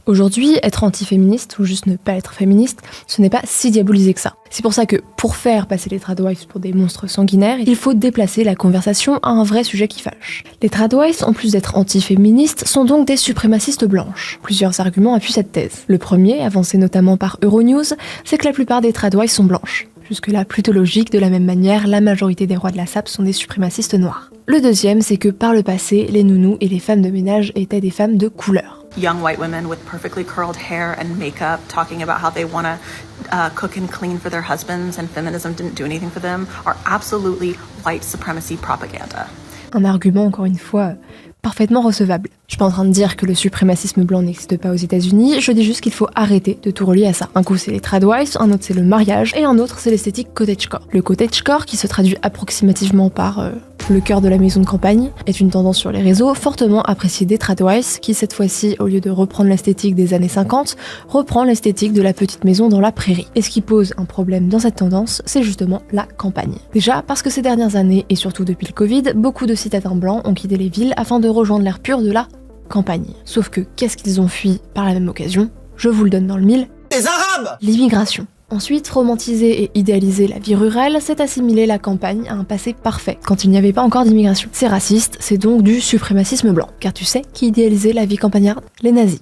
Aujourd'hui, être anti-féministe ou juste ne pas être féministe, ce n'est pas si diabolisé que ça. C'est pour ça que, pour faire passer les tradwives pour des monstres sanguinaires, il faut déplacer la conversation à un vrai sujet qui fâche. Les tradwives, en plus d'être anti-féministes, sont donc des suprémacistes blanches. Plusieurs arguments appuient cette thèse. Le premier, avancé notamment par Euronews, c'est que la plupart des tradwives sont blanches. Jusque-là plutôt logique, de la même manière, la majorité des rois de la SAP sont des suprémacistes noirs. Le deuxième, c'est que par le passé, les nounous et les femmes de ménage étaient des femmes de couleur. Young white women with perfectly curled hair and makeup talking about how they want to cook and clean for their husbands and feminism didn't do anything for them are absolutely white supremacy propaganda. Un argument, encore une fois, parfaitement recevable. Je suis pas en train de dire que le suprémacisme blanc n'existe pas aux États-Unis, je dis juste qu'il faut arrêter de tout relier à ça. Un coup c'est les tradwives, un autre c'est le mariage, et un autre c'est l'esthétique cottagecore. Le cottagecore, qui se traduit approximativement par le cœur de la maison de campagne, est une tendance sur les réseaux fortement appréciée des tradwives, qui cette fois-ci, au lieu de reprendre l'esthétique des années 50, reprend l'esthétique de la petite maison dans la prairie. Et ce qui pose un problème dans cette tendance, c'est justement la campagne. Déjà parce que ces dernières années, et surtout depuis le Covid, beaucoup de citadins blancs ont quitté les villes afin de rejoindre l'air pur de la campagne. Sauf que qu'est-ce qu'ils ont fui par la même occasion? Je vous le donne dans le mille. Les Arabes! L'immigration. Ensuite, romantiser et idéaliser la vie rurale, c'est assimiler la campagne à un passé parfait, quand il n'y avait pas encore d'immigration. C'est raciste, c'est donc du suprémacisme blanc. Car tu sais qui idéalisait la vie campagnarde? Les nazis.